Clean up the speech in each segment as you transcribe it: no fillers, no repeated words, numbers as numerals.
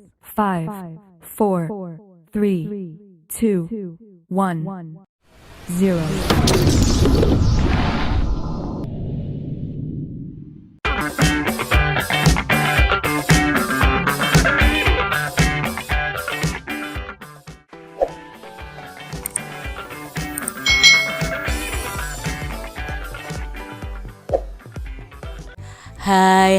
5, 4, 3, 2, 1, 0. Hai.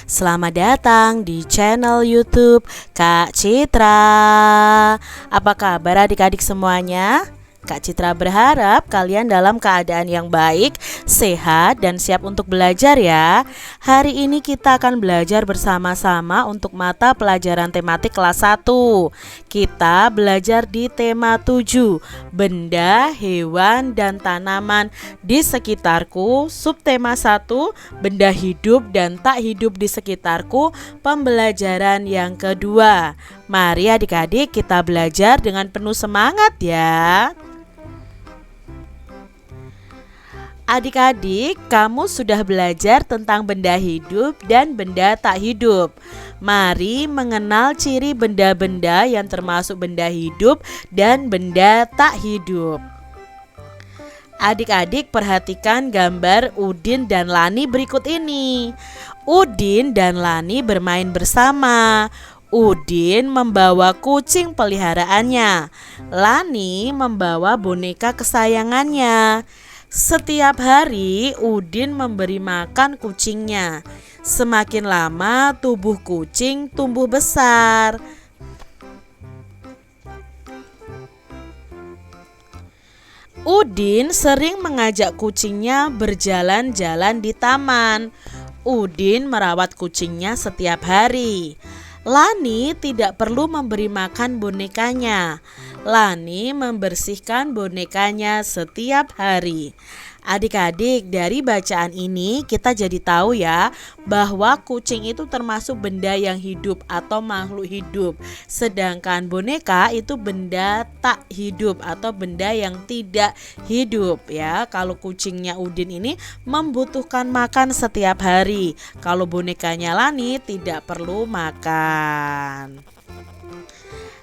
Selamat datang di channel YouTube Kak Citra. Apa kabar adik-adik semuanya? Kak Citra berharap kalian dalam keadaan yang baik, sehat, dan siap untuk belajar ya. Hari ini kita akan belajar bersama-sama untuk mata pelajaran tematik kelas 1. Kita belajar di tema 7, benda, hewan, dan tanaman di sekitarku. Subtema 1, benda hidup dan tak hidup di sekitarku, pembelajaran yang kedua. Mari adik-adik kita belajar dengan penuh semangat ya. Adik-adik, kamu sudah belajar tentang benda hidup dan benda tak hidup. Mari mengenal ciri benda-benda yang termasuk benda hidup dan benda tak hidup. Adik-adik perhatikan gambar Udin dan Lani berikut ini. Udin dan Lani bermain bersama. Udin membawa kucing peliharaannya. Lani membawa boneka kesayangannya. Setiap hari Udin memberi makan kucingnya. Semakin lama tubuh kucing tumbuh besar. Udin sering mengajak kucingnya berjalan-jalan di taman. Udin merawat kucingnya setiap hari. Lani tidak perlu memberi makan bonekanya. Lani membersihkan bonekanya setiap hari. Adik-adik, dari bacaan ini kita jadi tahu ya bahwa kucing itu termasuk benda yang hidup atau makhluk hidup. Sedangkan boneka itu benda tak hidup atau benda yang tidak hidup ya. Kalau kucingnya Udin ini membutuhkan makan setiap hari. Kalau bonekanya Lani tidak perlu makan.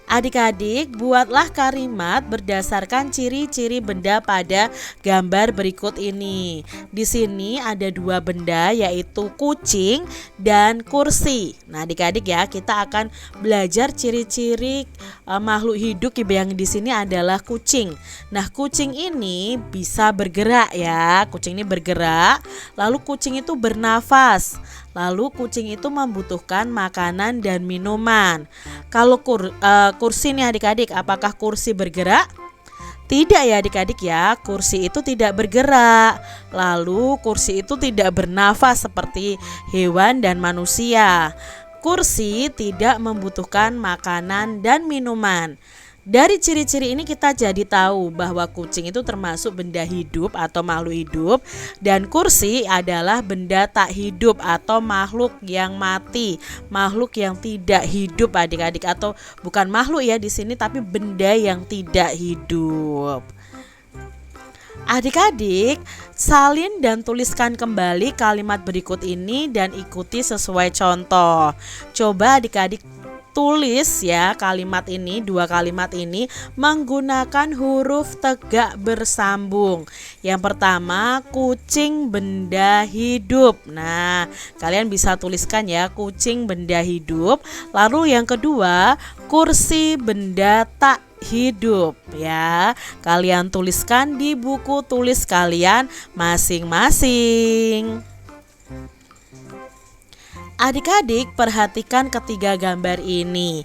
Adik-adik, buatlah kalimat berdasarkan ciri-ciri benda pada gambar berikut ini. Di sini ada dua benda, yaitu kucing dan kursi. Nah, adik-adik ya, kita akan belajar ciri-ciri makhluk hidup yang di sini adalah kucing. Nah, kucing ini bisa bergerak ya. Kucing ini bergerak, lalu kucing itu bernafas. Lalu kucing itu membutuhkan makanan dan minuman. Kalau kursi nih adik-adik, apakah kursi bergerak? Tidak ya adik-adik ya, kursi itu tidak bergerak. Lalu kursi itu tidak bernafas seperti hewan dan manusia. Kursi tidak membutuhkan makanan dan minuman. Dari ciri-ciri ini kita jadi tahu bahwa kucing itu termasuk benda hidup atau makhluk hidup, dan kursi adalah benda tak hidup atau makhluk yang mati, makhluk yang tidak hidup adik-adik, atau bukan makhluk ya di sini tapi benda yang tidak hidup. Adik-adik, salin dan tuliskan kembali kalimat berikut ini dan ikuti sesuai contoh. Coba adik-adik tulis ya kalimat ini, dua kalimat ini menggunakan huruf tegak bersambung. Yang pertama, kucing benda hidup. Nah, kalian bisa tuliskan ya, kucing benda hidup. Lalu yang kedua, kursi benda tak hidup ya. Kalian tuliskan di buku tulis kalian masing-masing. Adik-adik perhatikan ketiga gambar ini.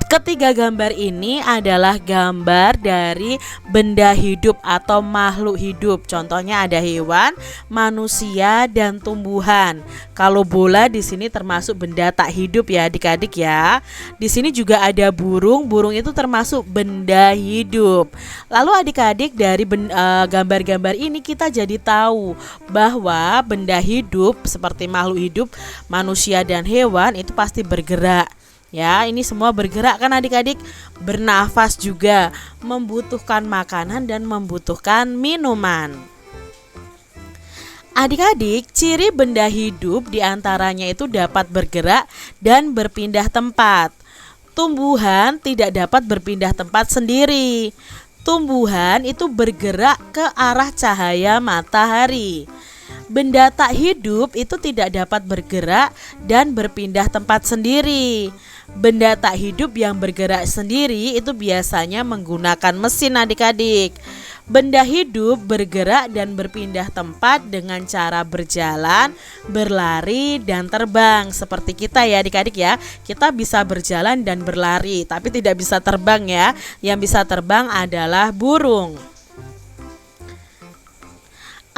Ketiga gambar ini adalah gambar dari benda hidup atau makhluk hidup. Contohnya ada hewan, manusia, dan tumbuhan. Kalau bola di sini termasuk benda tak hidup ya adik-adik ya. Di sini juga ada burung. Burung itu termasuk benda hidup. Lalu adik-adik dari gambar-gambar ini kita jadi tahu bahwa benda hidup seperti makhluk hidup, manusia dan hewan itu pasti bergerak. Ya, ini semua bergerak kan adik-adik, bernafas juga, membutuhkan makanan dan membutuhkan minuman. Adik-adik, ciri benda hidup diantaranya itu dapat bergerak dan berpindah tempat. Tumbuhan tidak dapat berpindah tempat sendiri. Tumbuhan itu bergerak ke arah cahaya matahari. Benda tak hidup itu tidak dapat bergerak dan berpindah tempat sendiri. Benda tak hidup yang bergerak sendiri itu biasanya menggunakan mesin adik-adik. Benda hidup bergerak dan berpindah tempat dengan cara berjalan, berlari, dan terbang. Seperti kita ya adik-adik ya, kita bisa berjalan dan berlari, tapi tidak bisa terbang ya. Yang bisa terbang adalah burung.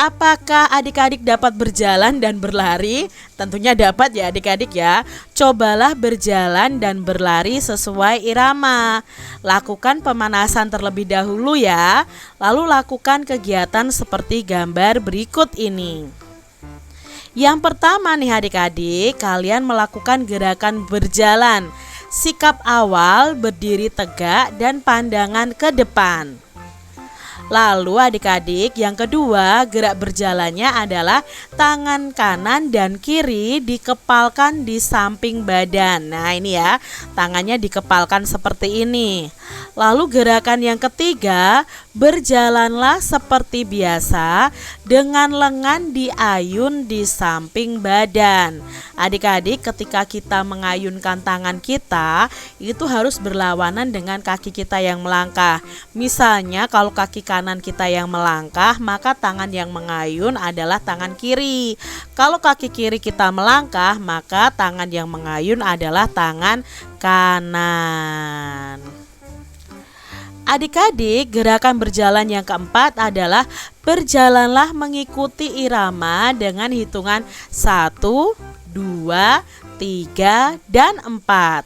Apakah adik-adik dapat berjalan dan berlari? Tentunya dapat ya adik-adik ya. Cobalah berjalan dan berlari sesuai irama. Lakukan pemanasan terlebih dahulu ya. Lalu lakukan kegiatan seperti gambar berikut ini. Yang pertama nih adik-adik, kalian melakukan gerakan berjalan. Sikap awal berdiri tegak dan pandangan ke depan. Lalu adik-adik, yang kedua, gerak berjalannya adalah tangan kanan dan kiri dikepalkan di samping badan. Nah ini ya, tangannya dikepalkan seperti ini. Lalu gerakan yang ketiga, berjalanlah seperti biasa dengan lengan diayun di samping badan. Adik-adik, ketika kita mengayunkan tangan kita, itu harus berlawanan dengan kaki kita yang melangkah. Misalnya kalau kaki kanan kita yang melangkah, maka tangan yang mengayun adalah tangan kiri. Kalau kaki kiri kita melangkah, maka tangan yang mengayun adalah tangan kanan. Adik-adik, gerakan berjalan yang keempat adalah berjalanlah mengikuti irama dengan hitungan 1, 2, 3, dan 4.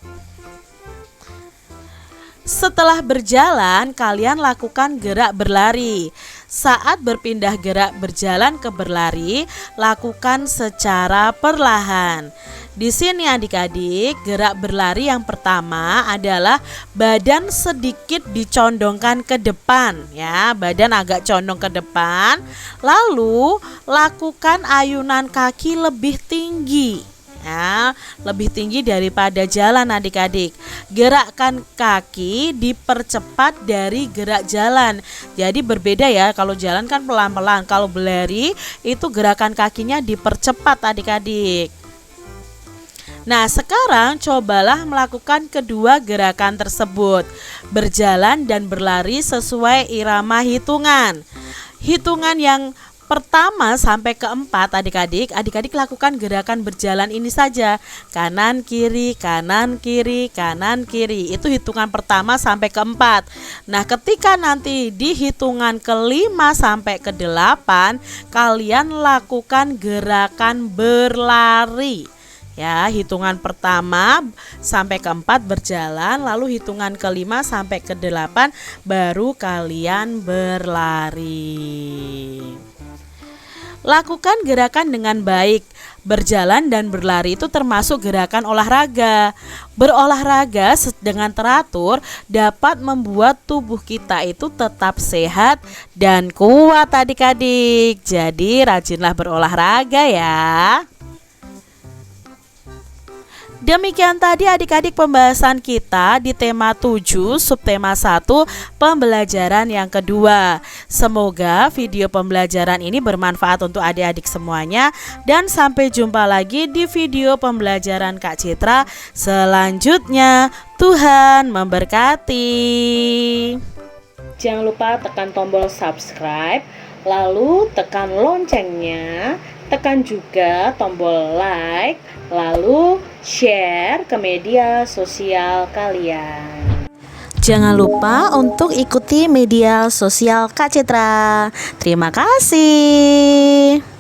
Setelah berjalan, kalian lakukan gerak berlari. Saat berpindah gerak berjalan ke berlari, lakukan secara perlahan. Di sini adik-adik, gerak berlari yang pertama adalah badan sedikit dicondongkan ke depan ya, badan agak condong ke depan. Lalu lakukan ayunan kaki lebih tinggi. Ya, lebih tinggi daripada jalan adik-adik. Gerakan kaki dipercepat dari gerak jalan. Jadi berbeda ya, kalau jalan kan pelan-pelan, kalau berlari itu gerakan kakinya dipercepat adik-adik. Nah sekarang cobalah melakukan kedua gerakan tersebut. Berjalan dan berlari sesuai irama hitungan. Hitungan yang pertama sampai keempat adik-adik lakukan gerakan berjalan ini saja. Kanan kiri, kanan kiri, kanan kiri. Itu hitungan pertama sampai keempat. Nah ketika nanti di hitungan kelima sampai ke-8, kalian lakukan gerakan berlari. Ya, hitungan pertama sampai keempat berjalan, lalu hitungan kelima sampai ke-8 baru kalian berlari. Lakukan gerakan dengan baik. Berjalan dan berlari itu termasuk gerakan olahraga. Berolahraga dengan teratur dapat membuat tubuh kita itu tetap sehat dan kuat adik-adik. Jadi rajinlah berolahraga ya. Demikian tadi adik-adik pembahasan kita di tema 7 subtema 1 pembelajaran yang kedua. Semoga video pembelajaran ini bermanfaat untuk adik-adik semuanya. Dan sampai jumpa lagi di video pembelajaran Kak Citra selanjutnya. Tuhan memberkati. Jangan lupa tekan tombol subscribe, lalu tekan loncengnya. Tekan juga tombol like, lalu share ke media sosial kalian. Jangan lupa untuk ikuti media sosial Kak Citra. Terima kasih.